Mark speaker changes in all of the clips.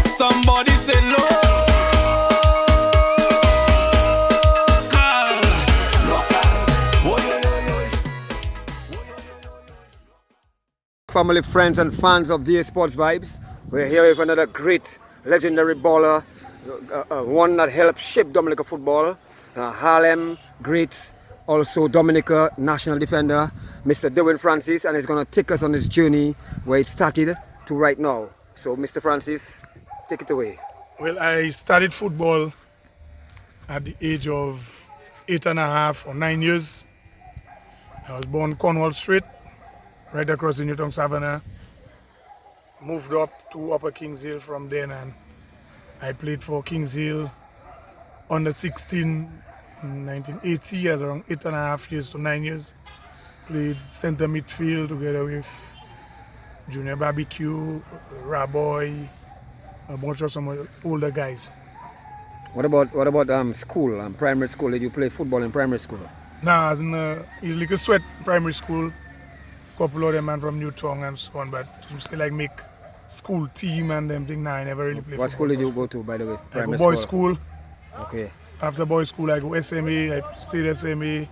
Speaker 1: Somebody say local.
Speaker 2: Family, friends and fans of DAsportsVYBEZ, we're here with another great legendary baller, one that helped shape Dominica football, Harlem great, also Dominica national defender, Mr. DERWIN Francis, and he's going to take us on this journey where it started to right now. So Mr. Francis, take it away.
Speaker 3: Well, I started football at the age of 8.5 or 9 years. I was born Cornwall Street, right across the Newton Savannah. Moved up to Upper Kings Hill from then, and I played for Kings Hill under 16 in 1980, as around 8.5 years to 9 years. Played center midfield together with Junior Barbecue, Raboy, a bunch of some older guys.
Speaker 2: What about school, primary school? Did you play football in primary school?
Speaker 3: Nah, as in like a sweat primary school. Couple of them man from Newton and so on, but still like make school team and them thing. Nah, I never really played.
Speaker 2: What school did you go to, by the way?
Speaker 3: Primary boys school.
Speaker 2: Okay.
Speaker 3: After boys school, I go SMA. I stayed SMA.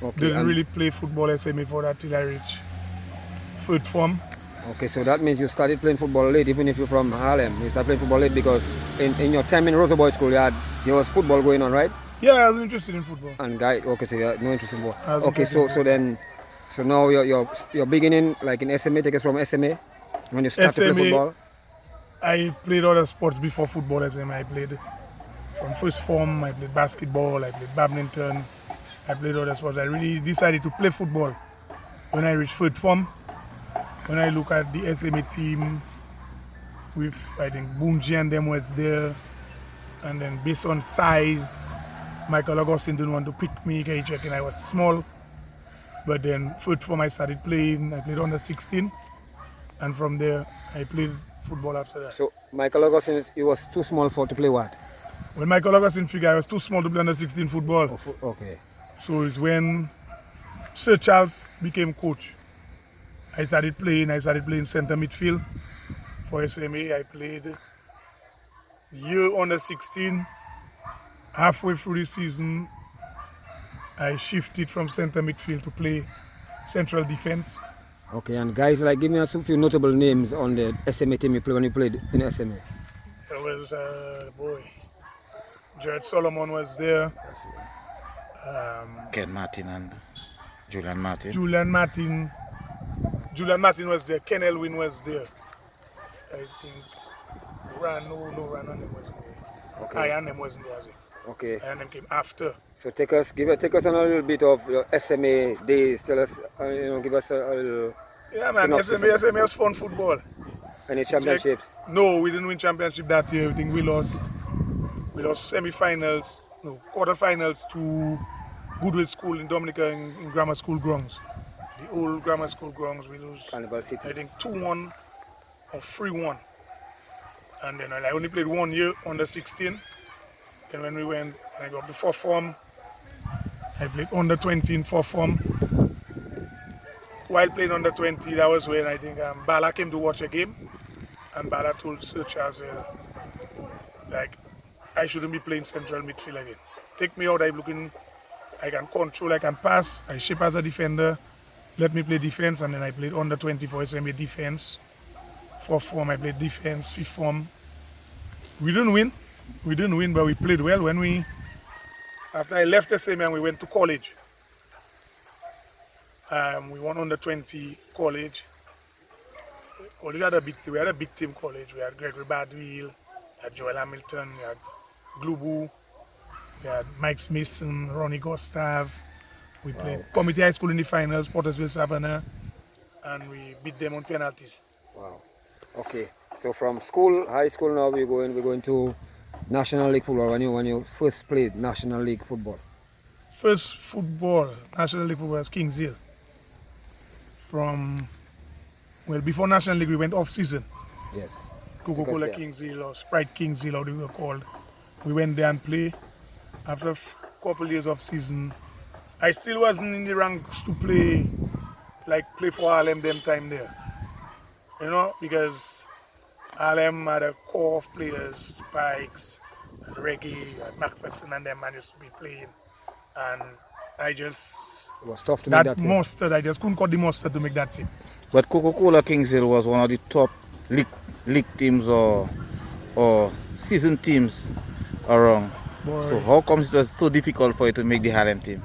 Speaker 2: Okay.
Speaker 3: Didn't really play football SMA for that till I reached third form.
Speaker 2: Okay, so that means you started playing football late, even if you're from Harlem. You started playing football late because in your time in Rosa Boys School, there was football going on, right?
Speaker 3: Yeah, I was interested in football.
Speaker 2: And okay, so you're no interest in football. Okay, so now you're beginning like in SMA. Take us from SMA when you start to play football.
Speaker 3: I played other sports before football. SMA, I played from first form. I played basketball. I played badminton. I played other sports. I really decided to play football when I reached third form. When I look at the SMA team, with I think Boomji and them was there, and then based on size, Michael Augustine didn't want to pick me because he checking I was small. But then third form I started playing. I played under 16, and from there I played football after that.
Speaker 2: So Michael Augustine, he was too small to play what?
Speaker 3: When Michael Augustine figured I was too small to play under 16 football.
Speaker 2: Oh, okay.
Speaker 3: So it's when Sir Charles became coach. I started playing center midfield for SMA. I played year under 16. Halfway through the season, I shifted from center midfield to play central defense.
Speaker 2: Okay, and guys, like give me a few notable names on the SMA team you played when you played in SMA.
Speaker 3: There was Jared Solomon was there.
Speaker 4: Ken Martin and Julian Martin.
Speaker 3: Julian Martin was there. Ken Elwin was there. I think Ran wasn't there.
Speaker 2: Okay.
Speaker 3: Ian wasn't there.
Speaker 2: Okay.
Speaker 3: And came after.
Speaker 2: So take us on a little bit of your SMA days. Tell us, give us a little.
Speaker 3: Yeah, man. SMA was fun football.
Speaker 2: Any championships?
Speaker 3: No, we didn't win championship that year. I think we lost semi-finals, quarterfinals to Goodwill School in Dominica in Grammar School grounds. The old Grammar School grounds, we lose.
Speaker 2: Carnival City.
Speaker 3: I think 2-1 or 3-1. And then I only played 1 year under 16. Then when we went, I got to fourth form. I played under 20 in fourth form. While playing under 20, that was when I think Bala came to watch a game. And Bala told Sir Charles, like, I shouldn't be playing central midfield again. Take me out, I can control, I can pass, I shape as a defender. Let me play defense, and then I played under 20 for SMA defense. Fourth form, I played defense. Fifth form, we didn't win, but we played well. After I left SMA and we went to college, we won under 20 college. We had a big team college. We had Gregory Badwell, we had Joel Hamilton, we had Glubu, we had Mike Smithson, Ronnie Gustav. We played Community High School in the finals, Pottersville Savannah, and we beat them on penalties.
Speaker 2: Wow. Okay. So from high school now we're going to National League football. When you first played National League football.
Speaker 3: First football, National League football was Kings Hill. Before National League we went off season.
Speaker 2: Yes.
Speaker 3: Coca-Cola Kings Hill or Sprite Kings Hill, how they were called. We went there and played. After a couple years of season, I still wasn't in the ranks to play like play for Harlem them time there. You know, because Harlem had a core of players, Spikes, and Reggie, and McPherson and them man used to be playing. And I just,
Speaker 2: It was tough to make that
Speaker 3: that
Speaker 2: team.
Speaker 3: mustard, I just couldn't cut the mustard to make that team.
Speaker 4: But Coca-Cola Kingsville was one of the top league teams or season teams around.
Speaker 3: Boy.
Speaker 4: So how comes it was so difficult for you to make the Harlem team?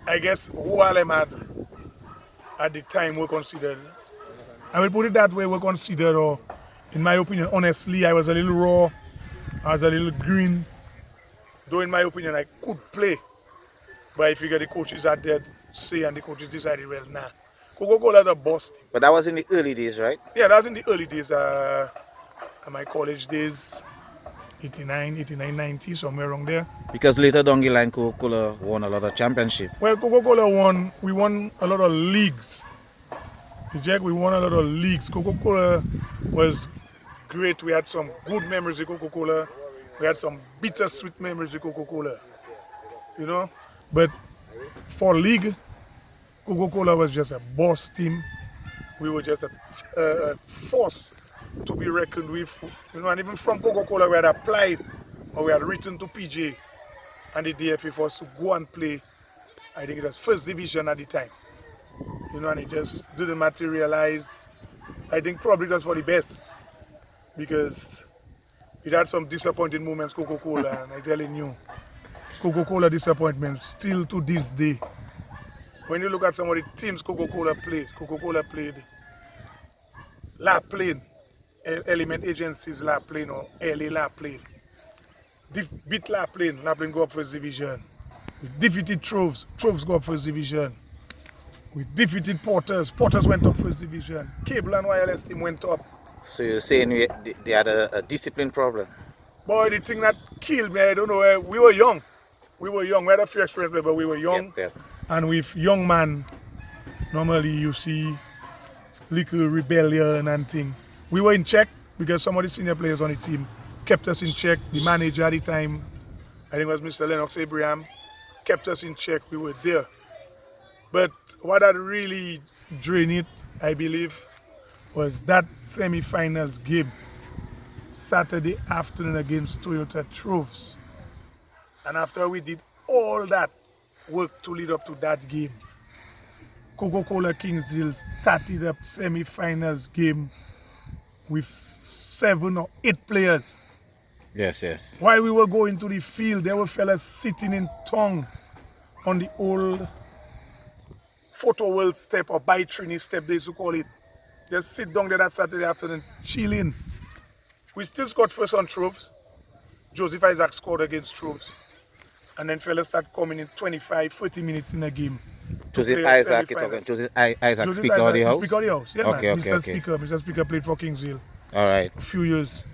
Speaker 3: I guess who Harlem had at the time were considered, I will put it that way, were considered, or in my opinion, honestly, I was a little raw, I was a little green. Though in my opinion, I could play. But I figure the coaches had their say and the coaches decided, well, nah. Coca-Cola the boss team.
Speaker 4: But that was in the early days, right?
Speaker 3: Yeah, that was in the early days, my college days, 89, 90, somewhere around there.
Speaker 4: Because later down the line, Coca-Cola won a lot of championships.
Speaker 3: Well, we won a lot of leagues. Jack, we won a lot of leagues. Coca-Cola was great. We had some good memories with Coca-Cola. We had some bittersweet memories with Coca-Cola. You know? But for league, Coca-Cola was just a boss team. We were just a force to be reckoned with. You know, and even from Coca-Cola, we had applied or we had written to PJ and the DFA for us to go and play. I think it was first division at the time. You know, and it just didn't materialize. I think probably it was for the best because it had some disappointing moments, Coca-Cola, and I'm telling you, Coca-Cola disappointments still to this day. When you look at some of the teams Coca-Cola played lap plane, Element Agencies lap plane or LA lap plane. Beat lap plane go up first division. We defeated Troves go up first division. We defeated Porters went up first division. Cable and Wireless team went up.
Speaker 4: So you're saying they had a discipline problem?
Speaker 3: Boy, the thing that killed me, I don't know, we were young. We had a few experience, but we were young.
Speaker 4: Yep.
Speaker 3: And with young man, normally you see little rebellion and thing. We were in check because some of the senior players on the team kept us in check. The manager at the time, I think it was Mr. Lennox Abraham, kept us in check. We were there. But what had really drained it, I believe, was that semi-finals game, Saturday afternoon against Toyota Troves. And after we did all that work to lead up to that game, Coca-Cola Kingsville started up semi-finals game with 7 or 8 players.
Speaker 4: Yes.
Speaker 3: While we were going to the field, there were fellas sitting in tongue on the old Photo World step or by Trini step, they used to call it. Just sit down there that Saturday afternoon, chilling. We still scored first on Troves. Joseph Isaac scored against Troves. And then fellas start coming in 25, 30 minutes in a game.
Speaker 4: Joseph Isaac, you're talking Joseph Isaac, Speaker of the House?
Speaker 3: Speaker of the House, yeah.
Speaker 4: Okay.
Speaker 3: Mr. Speaker played for Kingsville.
Speaker 4: All right.
Speaker 3: A few years.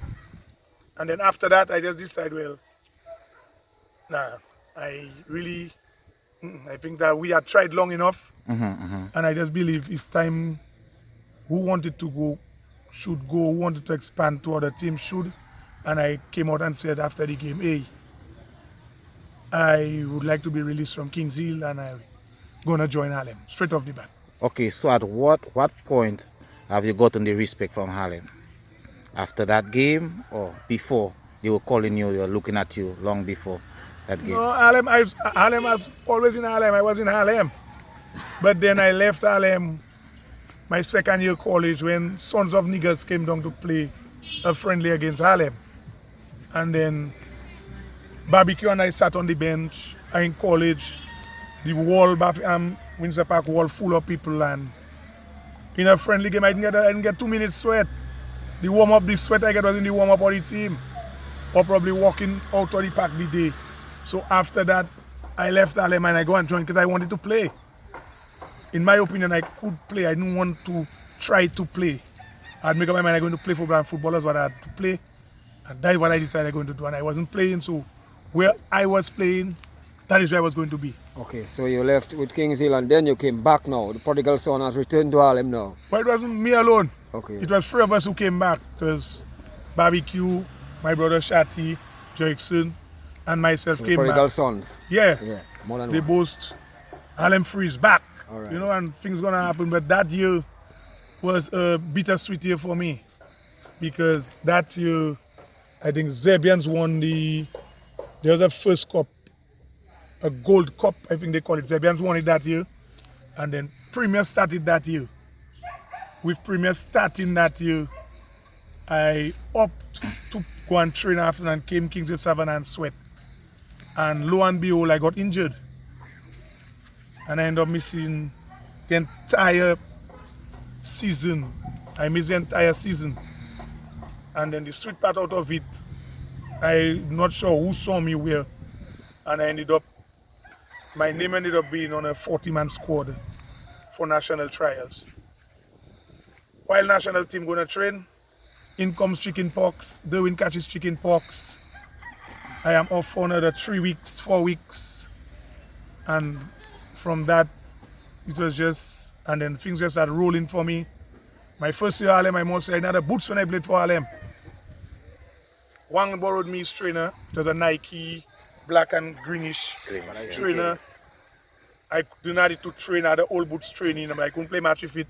Speaker 3: And then after that, I just decided, well, I think that we had tried long enough. And I just believe it's time. Who wanted to go should go, who wanted to expand to other teams should. And I came out and said after the game, hey, I would like to be released from Kingsville and I'm going to join Harlem, straight off the bat.
Speaker 4: Okay, so at what point have you gotten the respect from Harlem? After that game or before? They were calling you, they were looking at you long before that game?
Speaker 3: No, Harlem has always been Harlem. I was in Harlem. But then I left Harlem my second year college when Sons of Niggers came down to play a friendly against Harlem. And then Barbecue and I sat on the bench in college. The wall, Windsor Park wall full of people, and in a friendly game I didn't get 2 minutes sweat. The warm-up, the sweat I get was in the warm-up of the team. Or probably walking out of the park the day. So after that, I left Harlem and I go and join because I wanted to play. In my opinion, I could play. I didn't want to try to play. I'd make up my mind I'm going to play for black footballers, what I had to play. And that's what I decided I'm going to do. And I wasn't playing, so where I was playing, that is where I was going to be.
Speaker 2: Okay, so you left with Kingsville and then you came back now. The prodigal son has returned to Harlem now.
Speaker 3: But it wasn't me alone.
Speaker 2: Okay.
Speaker 3: It was 3 of us who came back. It was Barbecue, my brother Shati, Jackson, and myself
Speaker 2: So
Speaker 3: came
Speaker 2: prodigal
Speaker 3: back.
Speaker 2: sons.
Speaker 3: Yeah.
Speaker 2: More than
Speaker 3: They
Speaker 2: one.
Speaker 3: boast Harlem Freeze back.
Speaker 2: All right.
Speaker 3: You know, and things gonna happen. But that year was a bittersweet year for me because that year I think Zebians won there was a first cup, a gold cup, I think they call it. Zebians won it that year, and then Premier started that year. With Premier starting that year, I opted to go and train after and came Kingsville Savannah and Sweat. And lo and behold, I got injured. And I ended up missing the entire season. I missed the entire season. And then the sweet part out of it, I'm not sure who saw me where. And my name ended up being on a 40-man squad for national trials. While national team gonna train, in comes chicken pox, Derwin catches chicken pox. I am off for another 3 weeks, 4 weeks. And from that, it was just, and then things just started rolling for me. My first year Harlem, I must say, I had the boots when I played for Harlem. Wang borrowed me his trainer. It was a Nike black and greenish trainer. I did not need to train at the old boots training. I couldn't play match with it.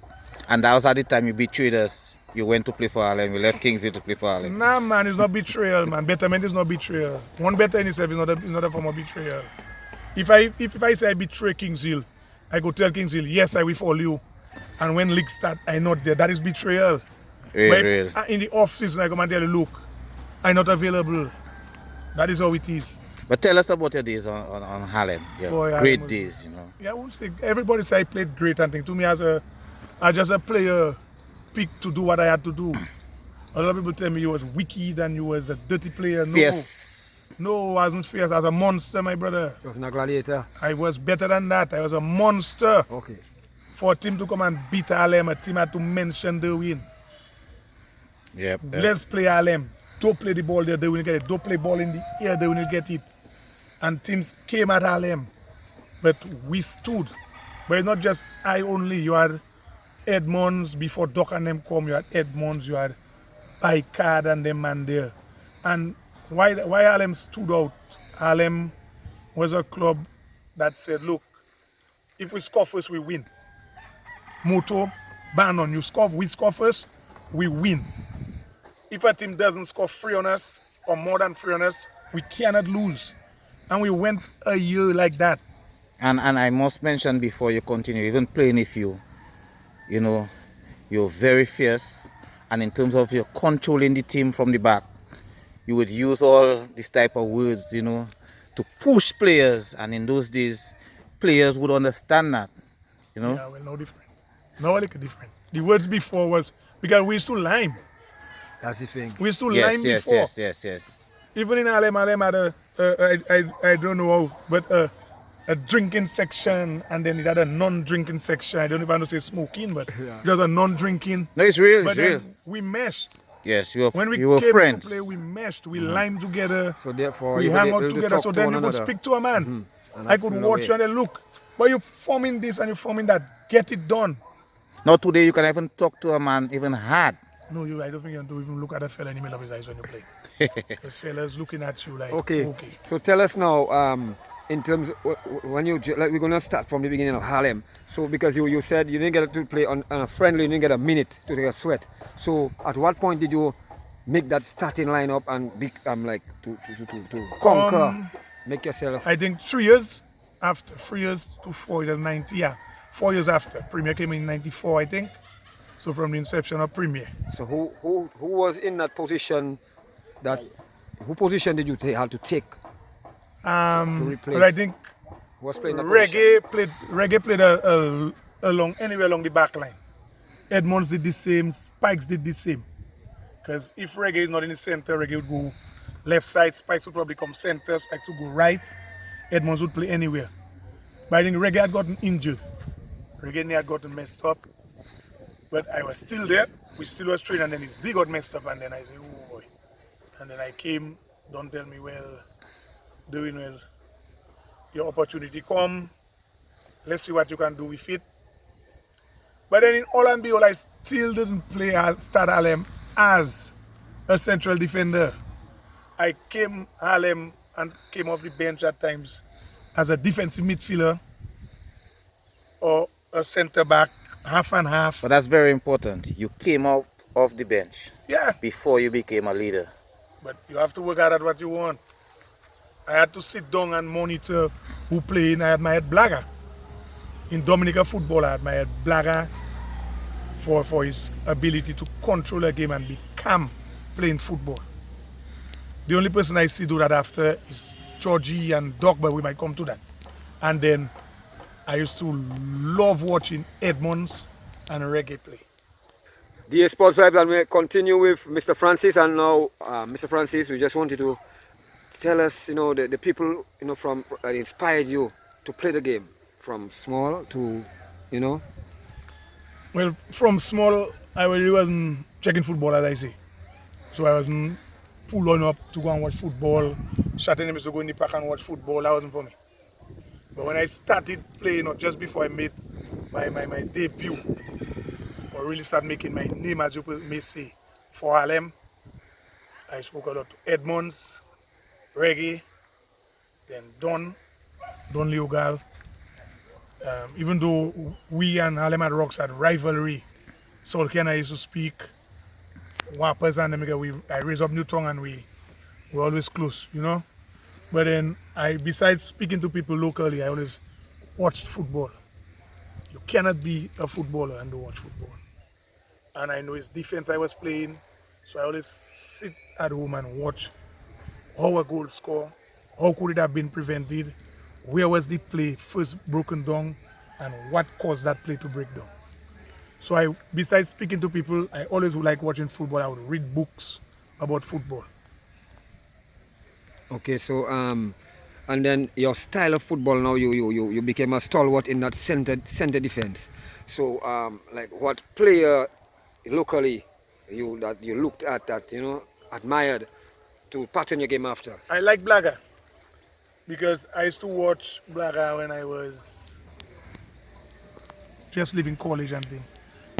Speaker 4: And that was at the time you betrayed us. You went to play for Harlem. You left Kingsley to play for Harlem.
Speaker 3: Nah, man, it's not betrayal, man. Betterment is not betrayal. One better in itself is not a form of betrayal. If I say I betray Kingsville, I go tell Kingsville, yes, I will follow you. And when league start, I'm not there. That is betrayal.
Speaker 4: Real.
Speaker 3: In the off season, I come and tell you, look, I'm not available. That is how it is.
Speaker 4: But tell us about your days on Harlem. Your
Speaker 3: Boy,
Speaker 4: great days, you know.
Speaker 3: Yeah, I won't say everybody say I played great and thing. To me, as just a player, picked to do what I had to do. A lot of people tell me you was wicked and you was a dirty player. No,
Speaker 4: Fierce.
Speaker 3: no, I wasn't fierce. I was a monster, my brother.
Speaker 2: You was a gladiator.
Speaker 3: I was better than that. I was a monster.
Speaker 2: Okay.
Speaker 3: For a team to come and beat Harlem, a team had to mention DERWIN.
Speaker 4: Yep.
Speaker 3: Let's play Harlem. Don't play the ball there, they will get it. Don't play ball in the air, they will get it. And teams came at Harlem. But we stood. But it's not just I only. You had Edmonds before Doc and them come. You had Edmonds, you had Picard and them man there. And why Harlem stood out? Harlem was a club that said, look, if we score first, we win. Motto, ban on you score, we score first, we win. If a team doesn't score 3 on us, or more than 3 on us, we cannot lose. And we went a year like that.
Speaker 4: And I must mention before you continue, even playing with you, you know, you're very fierce. And in terms of your controlling the team from the back, you would use all this type of words, you know, to push players. And in those days, players would understand that, you know.
Speaker 3: Yeah, well, no different. No like different. The words before was, because we used to lime.
Speaker 2: That's the thing.
Speaker 3: We used to lime before.
Speaker 4: Yes.
Speaker 3: Even in Harlem had I don't know how, but a drinking section, and then it had a non-drinking section. I don't even know to say smoking, but it was a non-drinking.
Speaker 4: No, it's real,
Speaker 3: But
Speaker 4: it's real.
Speaker 3: then we meshed.
Speaker 4: Yes,
Speaker 3: When we
Speaker 4: you were
Speaker 3: came
Speaker 4: friends.
Speaker 3: to play, we meshed, we limed together,
Speaker 2: So therefore,
Speaker 3: we
Speaker 2: you
Speaker 3: hang
Speaker 2: were
Speaker 3: out
Speaker 2: able to
Speaker 3: together,
Speaker 2: talk
Speaker 3: so
Speaker 2: to
Speaker 3: then
Speaker 2: one
Speaker 3: you could
Speaker 2: another.
Speaker 3: speak to a man.
Speaker 2: And
Speaker 3: I
Speaker 2: not
Speaker 3: could
Speaker 2: feel
Speaker 3: watch
Speaker 2: away.
Speaker 3: you and then look, but you're forming this and you're forming that, get it done.
Speaker 4: Now today you can even talk to a man even hard.
Speaker 3: No, I don't think you can even look at a fella in the middle of his eyes when you play. Because fella's looking at you like,
Speaker 2: Okay. So tell us now, in terms of when you like, we're gonna start from the beginning of Harlem. So because you said you didn't get to play on a friendly, you didn't get a minute to take a sweat. So at what point did you make that starting lineup and be like to conquer, make yourself?
Speaker 3: I think 3 years after, 3 years to 4 years, 90, yeah. 4 years after. Premier came in 94, I think. So from the inception of Premier.
Speaker 2: So who was in that position? Who position did you have to take to replace?
Speaker 3: But I think
Speaker 2: Who was playing that position?
Speaker 3: Reggae played anywhere along the back line. Edmonds did the same, Spikes did the same. Because if Reggae is not in the center, Reggae would go left side, Spikes would probably come center, Spikes would go right, Edmonds would play anywhere. But I think Reggae had gotten injured. Reggae had gotten messed up. But I was still there, we still was training, and then he got messed up, and then I said, oh boy. And then I came, don't tell me, well, doing well, your opportunity come, let's see what you can do with it. But then in all and behold, I still didn't play start Harlem as a central defender. I came Harlem and came off the bench at times as a defensive midfielder or a centre back, half and half.
Speaker 4: But that's very important. You came out of the bench
Speaker 3: Yeah,
Speaker 4: before you became a leader.
Speaker 3: but you have to work hard at what you want. I had to sit down and monitor who played. I admired Blaga. In Dominica football, I admired Blaga for his ability to control a game and be calm playing football. The only person I see do that after is Georgie and Doc, but we might come to that. And then I used to love watching Edmonds and Reggae play.
Speaker 2: DA Sports Vibes, and we continue with Mr. Francis. And now, Mr. Francis, we just want you to tell us, the people, from that inspired you to play the game from small to,
Speaker 3: Well, from small, I really wasn't checking football, as I say. So I wasn't pulling up to go and watch football, shouting them to go in the park and watch football. That wasn't for me. But when I started playing, or just before I made my debut, or really start making my name, as you may say, for Harlem, I spoke a lot to Edmonds, Reggae, then Don Leogal. Even though we and Harlem at Rocks had rivalry, Solky and I used to speak, Wappers and them, I raised up New Tongue and we were always close, But then besides speaking to people locally, I always watched football. You cannot be a footballer and don't watch football. And I know his defense I was playing, so I always sit at home and watch how a goal score, how could it have been prevented, where was the play first broken down, and what caused that play to break down. So besides speaking to people, I always would like watching football. I would read books about football.
Speaker 2: Okay, so and then your style of football now, you became a stalwart in that center defense. So like what player locally that you looked at that admired to pattern your game after?
Speaker 3: I like Blaga because I used to watch Blaga when I was just leaving college and thing.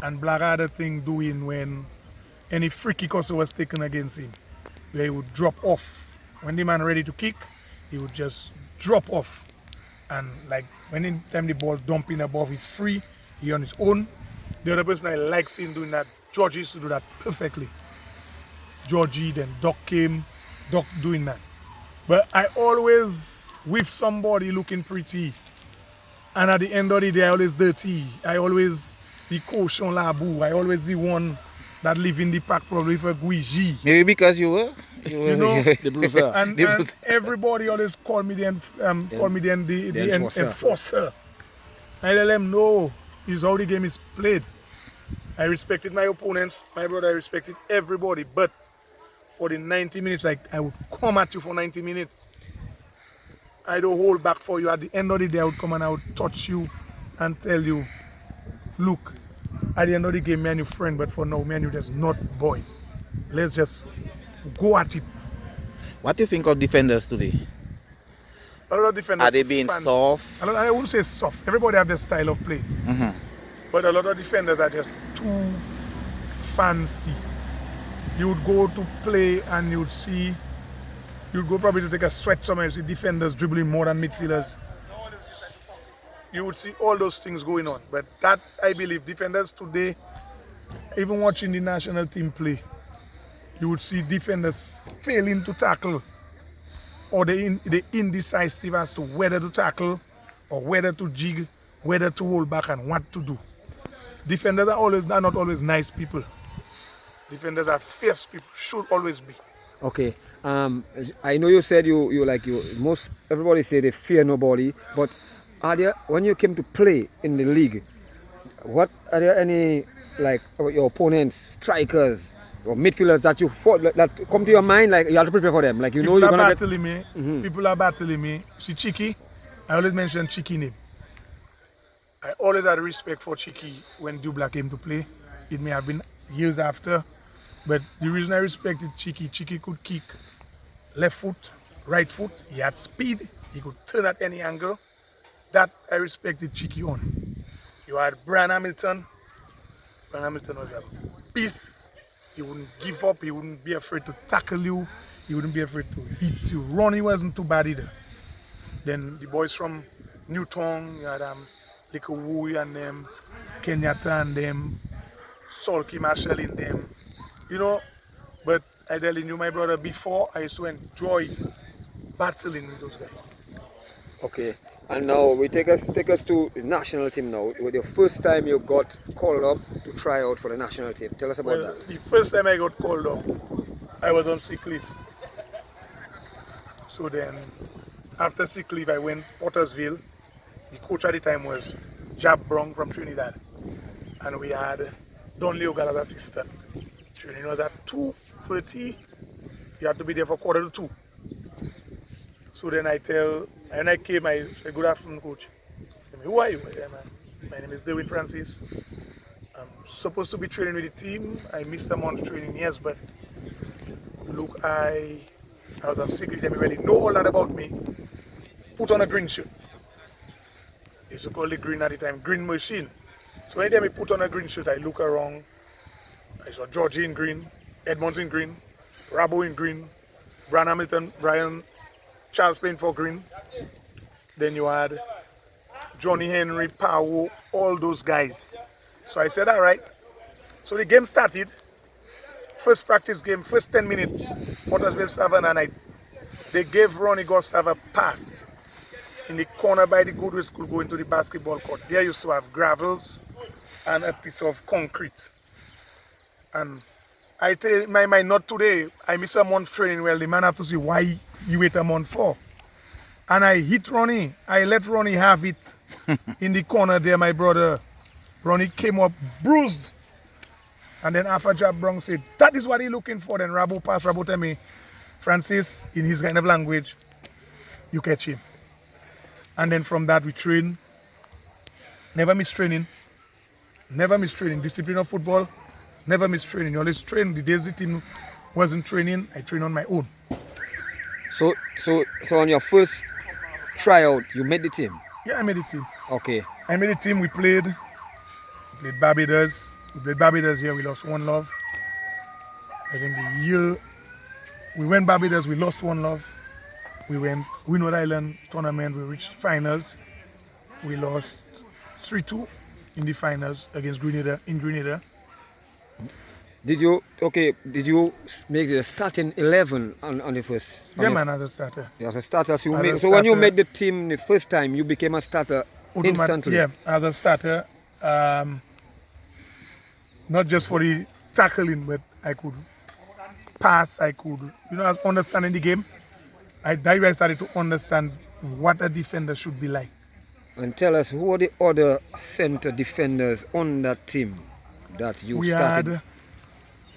Speaker 3: And Blaga had a thing doing when any free kick also was taken against him, where he would drop off. When the man ready to kick, he would just drop off. And like when time the ball dumping above is free, he on his own. The other person I like seeing doing that, Georgie used to do that perfectly. Georgie, then Doc came, Doc doing that. But I always with somebody looking pretty. And at the end of the day, I always dirty. I always the caution labou. I always the one that live in the park probably for Guiji.
Speaker 4: Maybe because you were
Speaker 2: the bruiser.
Speaker 3: And everybody always call me the enforcer. I tell them no, it's how the game is played. I respected my opponents, my brother, I respected everybody, but for the 90 minutes, like I would come at you for 90 minutes. I don't hold back for you. At the end of the day, I would come and I would touch you and tell you, look, at the end of the game, me and you friend, but for now, me and you just not boys. Let's just go at it.
Speaker 4: What do you think of defenders today?
Speaker 3: A lot of defenders
Speaker 4: Are they being soft?
Speaker 3: I wouldn't say soft. Everybody have their style of play. But a lot of defenders are just too fancy. You would go to play and you'd go probably to take a sweat somewhere, you see defenders dribbling more than midfielders. You would see all those things going on. But that, I believe, defenders today, even watching the national team play, you would see defenders failing to tackle, or they indecisive as to whether to tackle or whether to jig, whether to hold back and what to do. Defenders are not always nice people. Defenders are fierce people, should always be.
Speaker 2: Okay, I know you said most everybody say they fear nobody, but when you came to play in the league, are there any like your opponents, strikers or midfielders that you fought that come to your mind, like you have to prepare for them, like
Speaker 3: People
Speaker 2: you're
Speaker 3: are
Speaker 2: gonna
Speaker 3: battling me. People are battling me. See Chiki, I always mention Chiki name. I always had respect for Chiki when Dubla came to play. It may have been years after, but the reason I respected Chiki could kick left foot, right foot. He had speed. He could turn at any angle. That I respected Chiki on. You had Brian Hamilton. Brian Hamilton was a beast. He wouldn't give up. He wouldn't be afraid to tackle you. He wouldn't be afraid to hit you. Ronnie wasn't too bad either. Then the boys from Newtown, you had Wu and them, Kenyatta and them, Solky Marshall in them, you know. But I telling you, my brother, before I used to enjoy battling with those guys.
Speaker 2: Okay. And now we take us to the national team now. With the first time you got called up to try out for the national team. Tell us about that.
Speaker 3: The first time I got called up, I was on sick leave. So then, after sick leave, I went Pottersville. The coach at the time was Jab Brown from Trinidad. And we had Don Leogal as assistant. Training was at 2:30. You had to be there for 1:45. So then and I came, I said, good afternoon, coach. He said, who are you? I said, my name is DERWIN Francis. I'm supposed to be training with the team. I missed a month training, yes, but look, I was on sick leave, they really know all that about me. Put on a green shirt. They used to call it green at the time, green machine. So anytime I put on a green shirt, I look around. I saw Georgie in green, Edmonds in green, Rabo in green, Brian Hamilton, Charles playing for green. Then you had Johnny Henry, Powell, all those guys. So I said, all right. So the game started. First practice game, first 10 minutes, Pottersville Savannah, and they gave Ronnie Gustav a pass in the corner by the Goodwill School going to the basketball court. There used to have gravels and a piece of concrete. And I tell in my mind, not today, I miss a month training. Well, the man have to see why you wait a month for. And I hit Ronnie. I let Ronnie have it in the corner there, my brother. Ronnie came up bruised. And then after Jab Brown said, that is what he's looking for. Then Rabo passed, Rabo tell me, Francis, in his kind of language, you catch him. And then from that we train. Never miss training. Never miss training. Discipline of football. Never miss training. You always train. The days the team wasn't training, I train on my own.
Speaker 2: So on your first tryout, you made the team?
Speaker 3: Yeah, I made the team.
Speaker 2: Okay.
Speaker 3: I made the team. We played Barbados. We played Barbados here. We lost 1-0. I think the year we went Barbados, we lost 1-0. We went Windward Island tournament. We reached finals. We lost 3-2 in the finals against Grenada in Grenada.
Speaker 2: Did you make the starting 11 on the first?
Speaker 3: Yeah, man, as a starter.
Speaker 2: As a starter, so
Speaker 3: starter,
Speaker 2: when you made the team the first time, you became a starter instantly.
Speaker 3: Yeah, as a starter, not just for the tackling, but I could pass. I could, understanding the game. I started to understand what a defender should be like.
Speaker 2: And tell us, who are the other center defenders on that team that you started?
Speaker 3: Had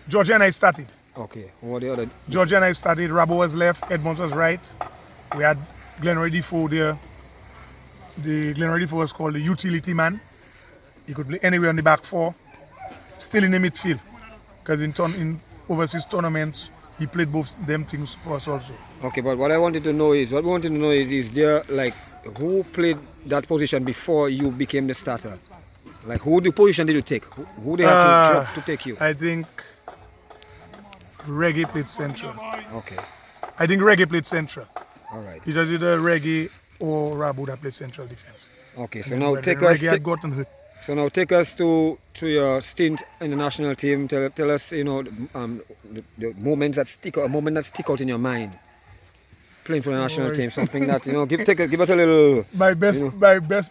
Speaker 3: Georgia and I started.
Speaker 2: Okay, who are the other?
Speaker 3: Georgia and I started. Rabo was left, Edmonds was right. We had Glenroy Defoe there. The Glenroy Defoe was called the utility man. He could play anywhere on the back four. Still in the midfield. Because in overseas tournaments, he played both them things for us also.
Speaker 2: Okay, but what we wanted to know is there like who played that position before you became the starter? Like who the position did you take? Who they had to drop to take you?
Speaker 3: I think Reggae played central.
Speaker 2: Okay.
Speaker 3: I think Reggae played central.
Speaker 2: All right.
Speaker 3: Either did Reggae or Rabo that played central defense.
Speaker 2: Okay, so
Speaker 3: And
Speaker 2: now
Speaker 3: when
Speaker 2: take
Speaker 3: Reggae
Speaker 2: us.
Speaker 3: had gotten hurt.
Speaker 2: So now take us to your stint in the national team. Tell us, the moments that stick out, a moment that stick out in your mind. Playing for the national team, something that give us a little.
Speaker 3: My best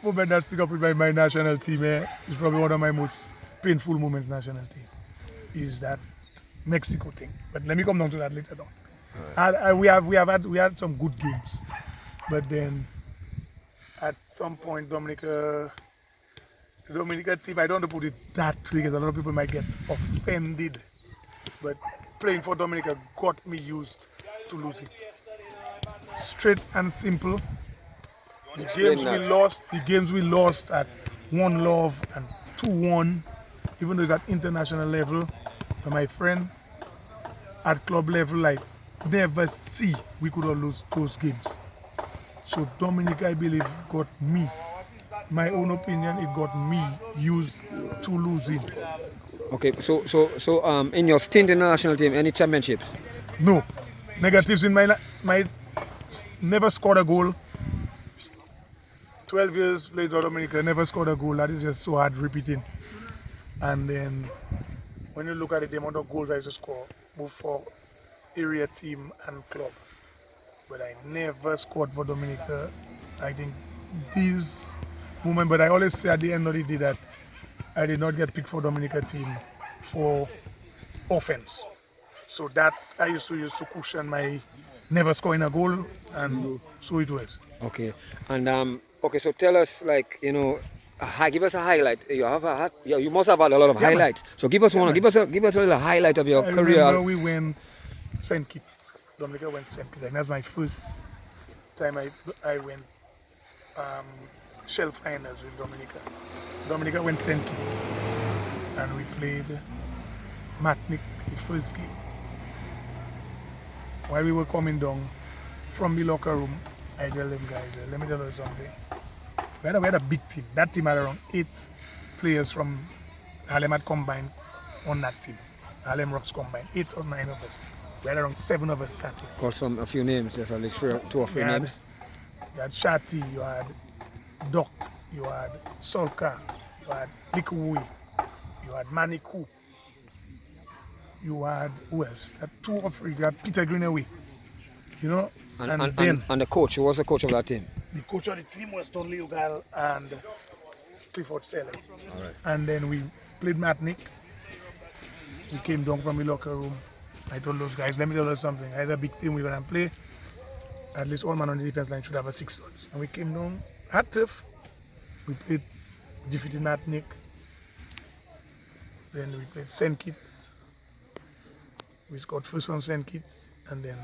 Speaker 3: moment that stick up with my national team is probably one of my most painful moments. National team is that Mexico thing. But let me come down to that later on. We had some good games, but then at some point the Dominica team, I don't want to put it that way because a lot of people might get offended, but playing for Dominica got me used to losing. Straight and simple. The games we lost at 1-0 and 2-1, even though it's at international level. But my friend, at club level, like never see we could have lost those games. So Dominica, I believe, got me. My own opinion, it got me used to losing.
Speaker 2: Okay, so in your stint in the national team, any championships?
Speaker 3: No. Negatives in my never scored a goal. 12 years played for Dominica, never scored a goal. That is just so hard repeating. And then when you look at the amount of goals I used to score, both for area team and club, but I never scored for Dominica. I think these moments, but I always say at the end of the day that I did not get picked for Dominica team for offense. So that I used to use to cushion my never scoring a goal, and so it was.
Speaker 2: Okay, and okay, so tell us, like, you know, give us a highlight. You have you must have had a lot of highlights. So give us one. Give us a little highlight of your
Speaker 3: I
Speaker 2: career.
Speaker 3: remember we went St. Kitts. Dominica went St. Kitts. And that's my first time I went shell finals with Dominica. Dominica went St. Kitts, and we played Matnik the first game. While we were coming down from the locker room, I tell them, guys, let me tell you something. We had a big team. That team had around 8 players from Harlem had combined on that team. Harlem Rocks combined, 8 or 9 of us. We had around 7 of us starting.
Speaker 2: Call a few names, just at least 2 or 3 names.
Speaker 3: You had Shati, you had Doc, you had Solka, you had Likuwi, you had Maniku, you had who else? You had 2 or 3. You had Peter Greenaway, you know.
Speaker 2: And the coach, who was the coach of that team?
Speaker 3: The coach of the team was Donley Ugal and Clifford Selle.
Speaker 2: All right.
Speaker 3: And then we played Matnik. We came down from the locker room. I told those guys, let me tell you something. I had a big team we're going to play. At least all man on the defense line should have a 6 goals. And we came down, had tough. We played, defeated Matnik. Then we played St. Kitts. We scored first on St. Kitts. And then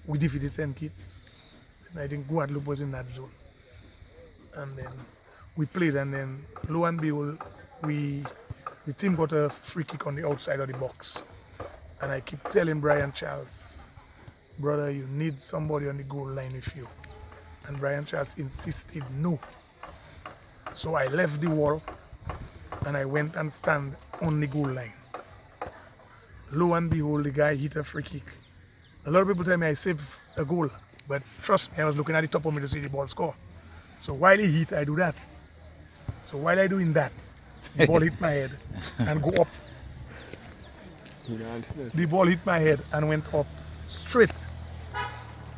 Speaker 3: we defeated St. Kitts. And I think Guadeloupe was in that zone. And then we played, and then lo and behold, the team got a free kick on the outside of the box. And I keep telling Brian Charles, brother, you need somebody on the goal line with you. And Brian Charles insisted no. So I left the wall and I went and stand on the goal line. Lo and behold, the guy hit a free kick. A lot of people tell me I saved a goal, but trust me, I was looking at the top of me to see the ball score. So while he hit, I do that. So while I doing that, the ball hit my head and go up. The ball hit my head and went up straight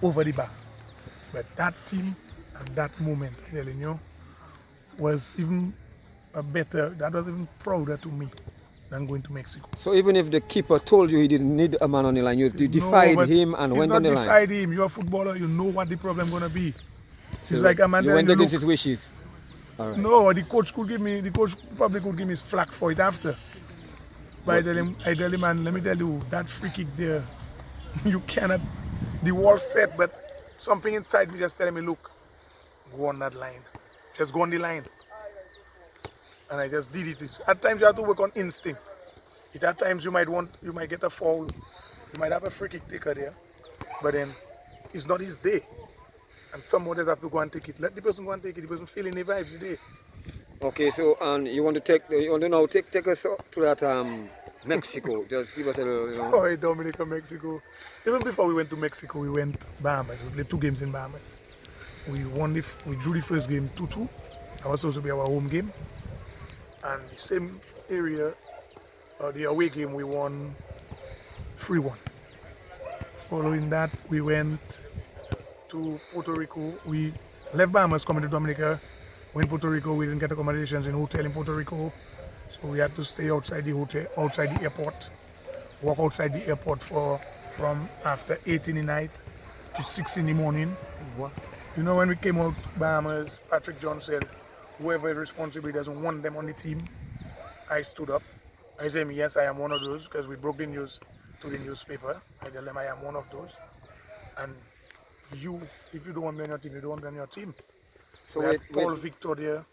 Speaker 3: over the bar. But that team and that moment, I'm telling you, was even that was even prouder to me than going to Mexico.
Speaker 2: So even if the keeper told you he didn't need a man on the line, you defied him and went on the line?
Speaker 3: It's not defied him. You're a footballer. You know what the problem going to be. So it's like a man.
Speaker 2: You went against his wishes. All right.
Speaker 3: No, the coach probably could give me flack for it after. But I tell him, man, let me tell you, that free kick there, you cannot. The wall set, but something inside me just telling me, look, go on that line. Just go on the line. And I just did it. At times you have to work on instinct. At times you might get a foul, you might have a free kick taker there, but then it's not his day. And some others have to go and take it. Let the person go and take it. The person feeling the vibes today.
Speaker 2: Okay, so you want to now take us to that Mexico. Just give us a little. You know.
Speaker 3: Oh, Dominica, Mexico. Even before we went to Mexico, we went Bahamas. We played 2 games in Bahamas. We drew the first game 2-2. That was supposed to be our home game. And the same area, the away game, we won 3-1. Following that, we went to Puerto Rico. We left Bahamas coming to Dominica. Went to Puerto Rico, we didn't get accommodations in hotel in Puerto Rico. So we had to stay outside the hotel, outside the airport. Walk outside the airport from after 8 in the night to 6 in the morning.
Speaker 2: What?
Speaker 3: You know, when we came out Bahamas, Patrick John said, whoever is responsible doesn't want them on the team. I stood up. I said, yes, I am one of those, because we broke the news to the newspaper. I tell them I am one of those. And you, if you don't want me on your team, you don't want me on your team. So we had Paul Victor there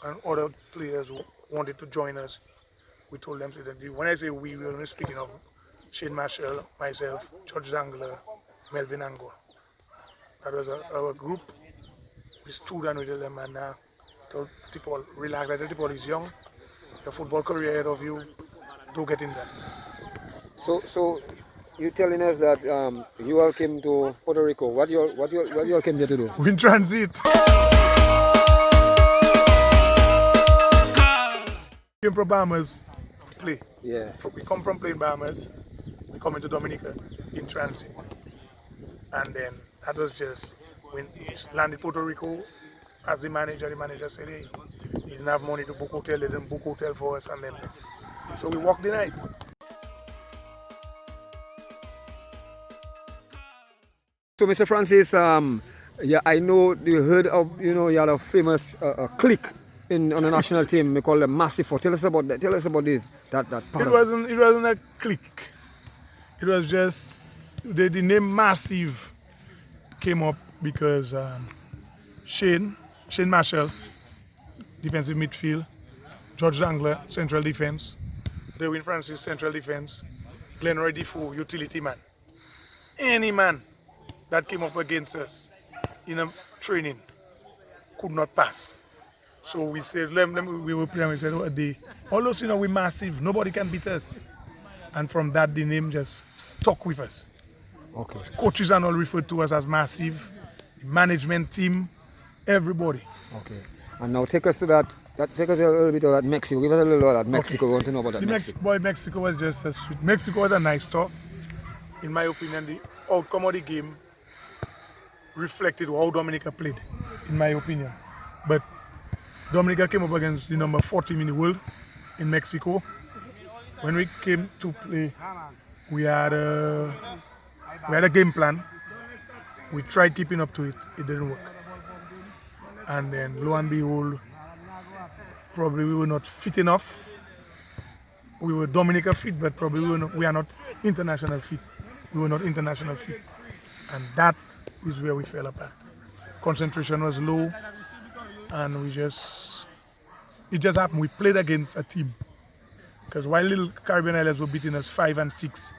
Speaker 3: and other players who wanted to join us. We told them, when I say we were only speaking of Shane Marshall, myself, George Zangler, Melvin Ango. That was our group. We stood and we told them, and told people, relax, I tell people is young, your football career ahead of you, don't get in there.
Speaker 2: So you telling us that you all came to Puerto Rico. What you all came here to do?
Speaker 3: We in transit. Came from Bahamas to play.
Speaker 2: Yeah.
Speaker 3: We come from playing Bahamas. We come into Dominica in transit. And then that was just when he landed Puerto Rico as the manager said, hey, he didn't have money to book hotel, they didn't book hotel for us and then. So we walked the night.
Speaker 2: So Mr. Francis, yeah, I know you heard of, you had a famous clique on the national team. We call them Massive Four. Tell us about that. Tell us about this. That part.
Speaker 3: It wasn't a clique. It was just the name Massive came up because Shane Marshall, defensive midfield, George Zangler, central defense, DERWIN Francis, central defense, Glenroy Defoe, utility man. Any man that came up against us in a training could not pass. So we said, we were playing, we said, although we're massive, nobody can beat us. And from that, the name just stuck with us.
Speaker 2: Okay.
Speaker 3: Coaches and all referred to us as Massive, the management team, everybody.
Speaker 2: Okay. And now take us to that. Take us a little bit of that Mexico. Give us a little of that Mexico. We want to know about that Mexico.
Speaker 3: Mexico was just as sweet. Mexico was a nice talk. In my opinion, the outcome of the game reflected how Dominica played, in my opinion. But Dominica came up against the number 40 in the world in Mexico. When we came to play, we had a game plan. We tried keeping up to it. It didn't work. And then lo and behold, probably we were not fit enough. We were Dominica fit, but probably we are not international fit. We were not international fit. And that is where we fell apart. Concentration was low, and it just happened. We played against a team. Because while little Caribbean islands were beating us 5 and 6,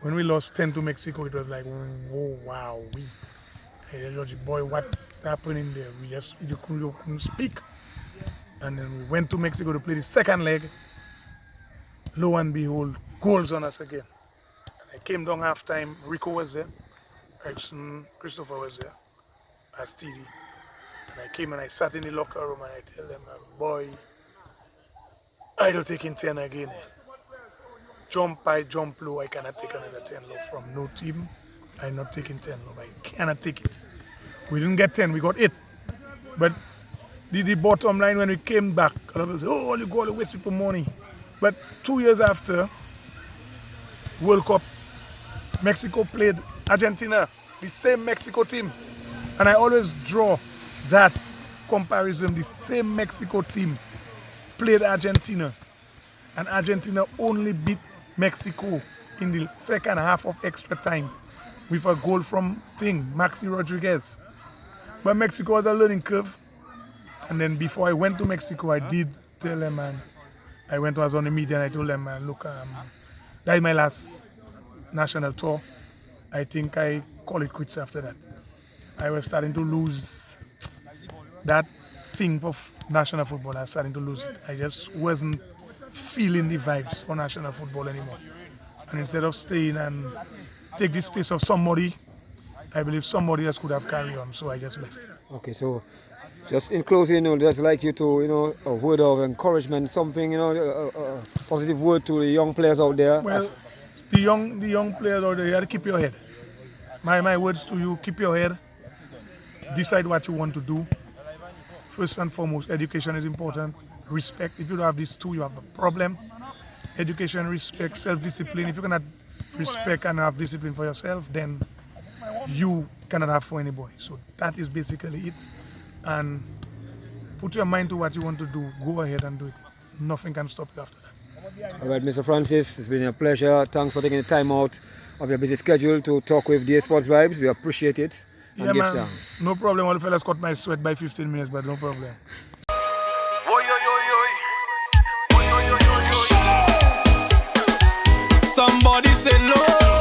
Speaker 3: when we lost 10 to Mexico, it was like, whoa, wow, boy, what's happening there? You couldn't speak. And then we went to Mexico to play the second leg. Lo and behold, goals on us again. And I came down halftime. Rico was there. Christopher was there as TD. And I came and I sat in the locker room and I tell them, boy, I don't take in 10 again. Jump high, jump low, I cannot take another 10 low from no team. I'm not taking 10 low. I cannot take it. We didn't get 10, we got 8. But the bottom line, when we came back, a lot of people say, oh, you go all the waste people money. But 2 years after World Cup, Mexico played Argentina, the same Mexico team. And I always draw that comparison. The same Mexico team played Argentina, and Argentina only beat Mexico in the second half of extra time with a goal from Maxi Rodriguez. But Mexico was a learning curve. And then before I went to Mexico, I did tell them, man, I was on the media and I told them, man, look, that is my last national tour. I think I call it quits after that. I was starting to lose that thing of national football. I was starting to lose it. I just wasn't feeling the vibes for national football anymore. And instead of staying and take the space of somebody, I believe somebody else could have carried on, so I just left.
Speaker 2: Okay, so just in closing, just like you to, a word of encouragement, something, a positive word to the young players out there.
Speaker 3: Well, the young players out there, you have to keep your head. My words to you, keep your head. Decide what you want to do. First and foremost, education is important. Respect. If you don't have these two, you have a problem. Education, respect, self-discipline. If you cannot respect and have discipline for yourself, then you cannot have for anybody. So that is basically it. And put your mind to what you want to do. Go ahead and do it. Nothing can stop you after that.
Speaker 2: All right, Mr. Francis, it's been a pleasure. Thanks for taking the time out of your busy schedule to talk with DAsportsVYBEZ. We appreciate it. And give thanks.
Speaker 3: No problem. All the fellas cut my sweat by 15 minutes, but no problem.
Speaker 1: Somebody say no.